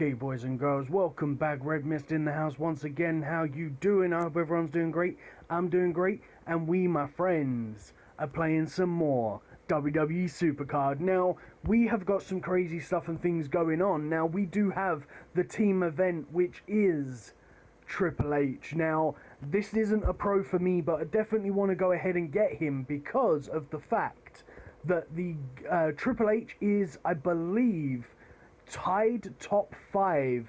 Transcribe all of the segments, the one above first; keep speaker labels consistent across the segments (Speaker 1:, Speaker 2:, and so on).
Speaker 1: Okay, boys and girls, welcome back. Redmissed in the house once again. How you doing? I hope everyone's doing great. I'm doing great, and we, my friends, are playing some more WWE Supercard. Now, we have got some crazy stuff and things going on. Now, we do have the team event, which is Triple H. Now, this isn't a pro for me, but I definitely want to go ahead and get him because of the fact that the Triple H is, I believe, tied top 5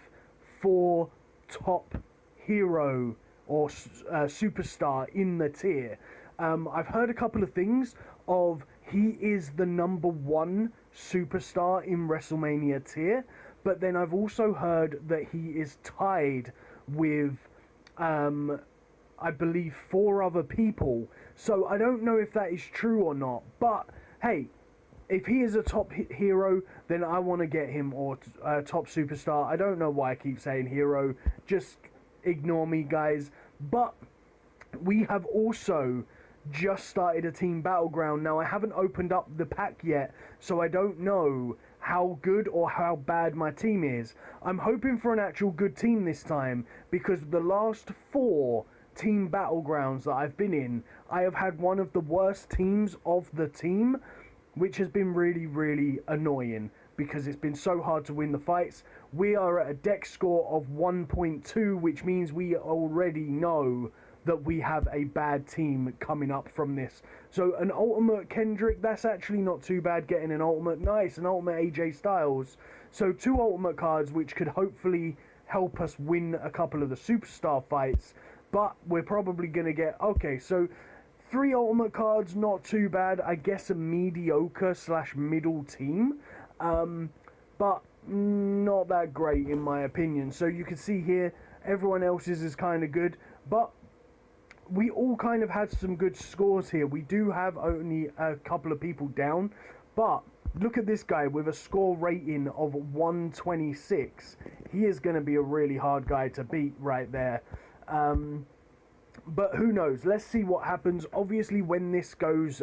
Speaker 1: for top hero or superstar in the tier. I've heard a couple of things of he is the number 1 superstar in WrestleMania tier, but then I've also heard that he is tied with I believe 4 other people. So I don't know if that is true or not, but hey, if he is a top hero, then I want to get him, or top superstar. I don't know why I keep saying hero. Just ignore me, guys. But we have also just started a team battleground. Now, I haven't opened up the pack yet, so I don't know how good or how bad my team is. I'm hoping for an actual good team this time, because the last 4 team battlegrounds that I've been in, I have had one of the worst teams of the team, which has been really annoying because it's been so hard to win the fights. We are at a deck score of 1.2, which means we already know that we have a bad team coming up from this. So an ultimate Kendrick, that's actually not too bad, getting an ultimate. Nice, an ultimate AJ Styles. So 2 ultimate cards, which could hopefully help us win a couple of the superstar fights. But we're probably going to get... Okay, so 3 ultimate cards, not too bad. I guess a mediocre / middle team, but not that great in my opinion. So you can see here, everyone else's is kind of good, but we all kind of had some good scores here. We do have only a couple of people down, but look at this guy with a score rating of 126. He is going to be a really hard guy to beat right there. But who knows? Let's see what happens. Obviously, when this goes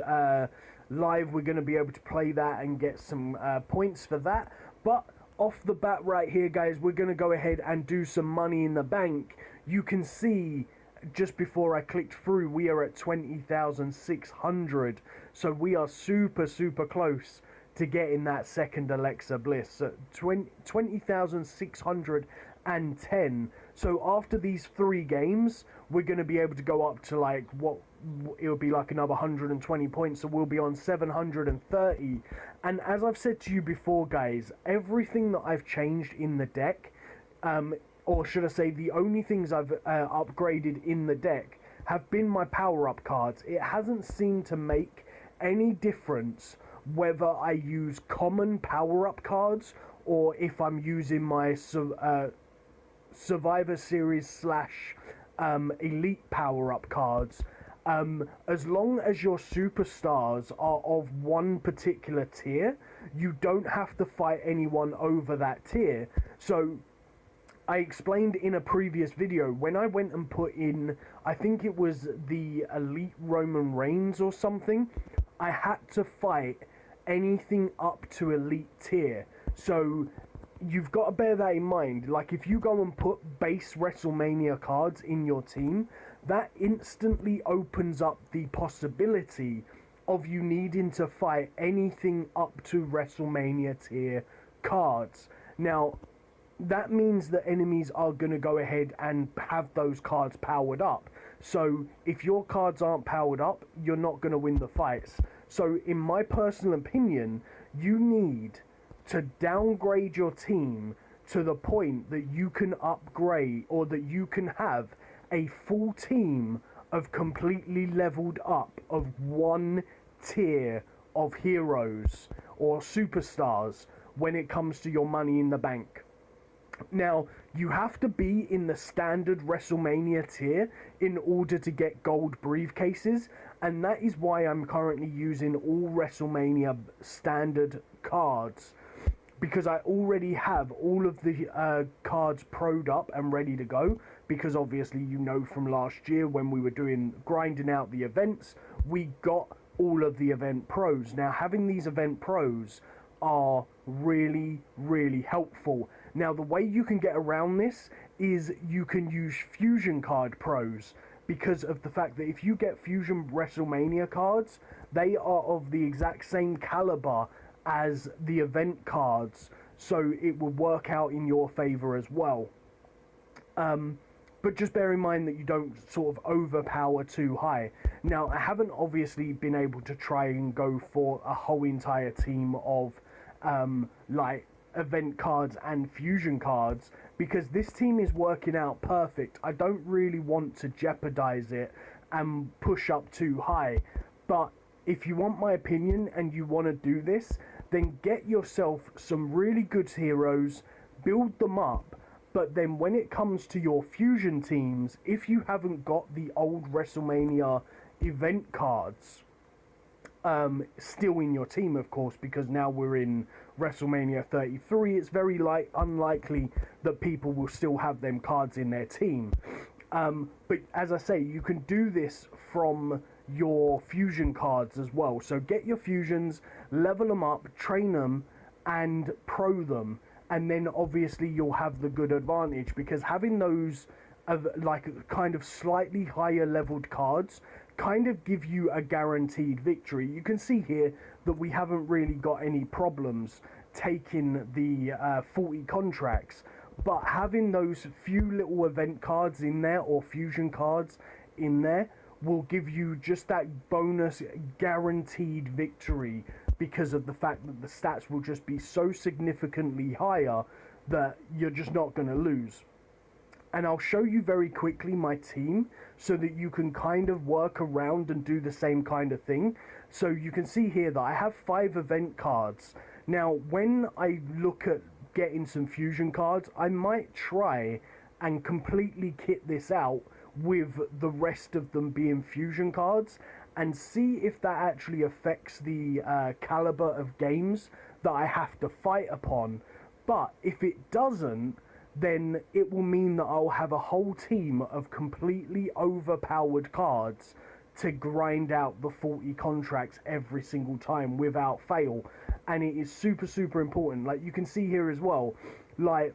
Speaker 1: live, we're going to be able to play that and get some points for that. But off the bat right here, guys, we're going to go ahead and do some money in the bank. You can see just before I clicked through, we are at 20,600. So we are super close to getting that second Alexa Bliss. So 20,610. So after these 3 games, we're going to be able to go up to like what it'll be like another 120 points. So we'll be on 730. And as I've said to you before, guys, everything that I've changed in the deck, or should I say the only things I've upgraded in the deck have been my power-up cards. It hasn't seemed to make any difference whether I use common power-up cards or if I'm using my Survivor Series / Elite power-up cards. As long as your superstars are of one particular tier, you don't have to fight anyone over that tier. So I explained in a previous video, when I went and put in, I think it was the Elite Roman Reigns or something, I had to fight anything up to Elite tier. So you've got to bear that in mind. Like, if you go and put base WrestleMania cards in your team, that instantly opens up the possibility of you needing to fight anything up to WrestleMania tier cards. Now, that means that enemies are going to go ahead and have those cards powered up. So if your cards aren't powered up, you're not going to win the fights. So in my personal opinion, you need to downgrade your team to the point that you can upgrade, or that you can have a full team of completely leveled up of 1 tier of heroes or superstars when it comes to your money in the bank. Now, you have to be in the standard WrestleMania tier in order to get gold briefcases, and that is why I'm currently using all WrestleMania standard cards, because I already have all of the cards pro'd up and ready to go, because obviously you know from last year when we were grinding out the events, we got all of the event pros. Now, having these event pros are really helpful. Now, the way you can get around this is you can use Fusion Card Pros, because of the fact that if you get Fusion WrestleMania cards, they are of the exact same caliber as the event cards, so it will work out in your favor as well. But just bear in mind that you don't sort of overpower too high. Now, I haven't obviously been able to try and go for a whole entire team of like event cards and fusion cards, because this team is working out perfect. I don't really want to jeopardize it and push up too high, but if you want my opinion and you want to do this, then get yourself some really good heroes, build them up, but then when it comes to your fusion teams, if you haven't got the old WrestleMania event cards still in your team, of course, because now we're in WrestleMania 33, it's very unlikely that people will still have them cards in their team. But as I say, you can do this from your fusion cards as well. So get your fusions, level them up, train them, and pro them, and then obviously you'll have the good advantage, because having those like kind of slightly higher leveled cards kind of give you a guaranteed victory. You can see here that we haven't really got any problems taking the 40 contracts, but having those few little event cards in there or fusion cards in there will give you just that bonus guaranteed victory, because of the fact that the stats will just be so significantly higher that you're just not going to lose. And I'll show you very quickly my team so that you can kind of work around and do the same kind of thing. So you can see here that I have 5 event cards. Now, when I look at getting some fusion cards, I might try and completely kit this out with the rest of them being fusion cards, and see if that actually affects the caliber of games that I have to fight upon. But if it doesn't, then it will mean that I'll have a whole team of completely overpowered cards to grind out the 40 contracts every single time without fail. And it is super, super important. Like you can see here as well, like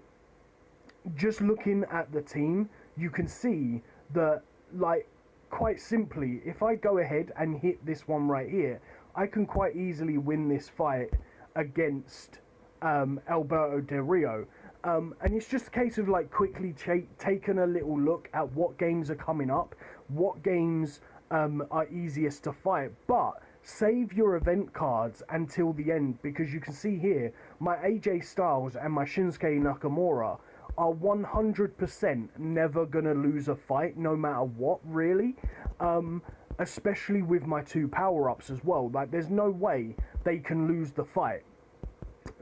Speaker 1: just looking at the team, you can see that, like, quite simply, if I go ahead and hit this one right here, I can quite easily win this fight against Alberto Del Rio. And it's just a case of like quickly taking a little look at what games are coming up, what games are easiest to fight, but save your event cards until the end, because you can see here my AJ Styles and my Shinsuke Nakamura are 100% never gonna lose a fight, no matter what, really. Especially with my 2 power-ups as well. Like, there's no way they can lose the fight.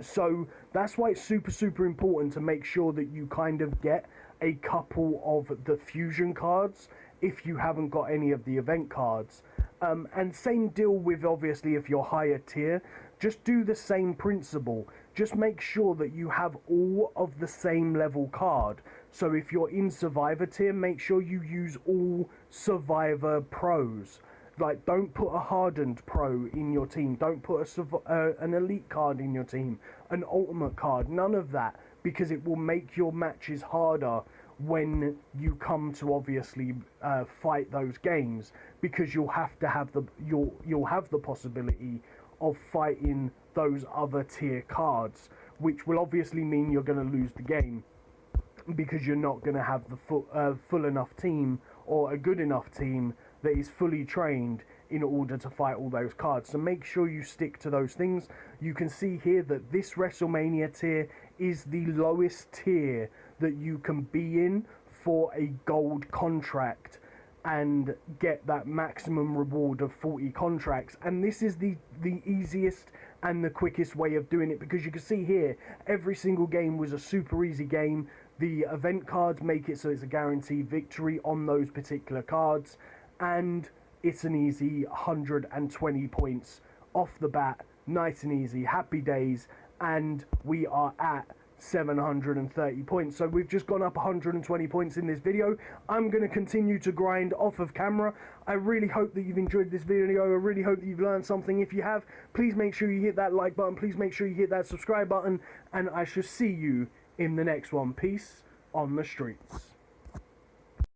Speaker 1: So that's why it's super, super important to make sure that you kind of get a couple of the fusion cards if you haven't got any of the event cards. And same deal with, obviously, if you're higher tier, just do the same principle. Just make sure that you have all of the same level card. So if you're in Survivor tier, make sure you use all Survivor pros. Like, don't put a hardened pro in your team. Don't put an elite card in your team, an ultimate card. None of that, because it will make your matches harder when you come to obviously fight those games, because you'll have to have you'll have the possibility of fighting those other tier cards, which will obviously mean you're going to lose the game, because you're not going to have the full enough team or a good enough team that is fully trained in order to fight all those cards. So make sure you stick to those things. You can see here that this WrestleMania tier is the lowest tier that you can be in for a gold contract and get that maximum reward of 40 contracts. And this is the easiest and the quickest way of doing it, because you can see here every single game was a super easy game. The event cards make it so it's a guaranteed victory on those particular cards, and it's an easy 120 points off the bat, nice and easy, happy days. And we are at 730 points, so we've just gone up 120 points in this video. I'm going to continue to grind off of camera. I really hope that you've enjoyed this video. I really hope that you've learned something. If you have, please make sure you hit that like button, please make sure you hit that subscribe button, and I shall see you in the next one. Peace on the streets.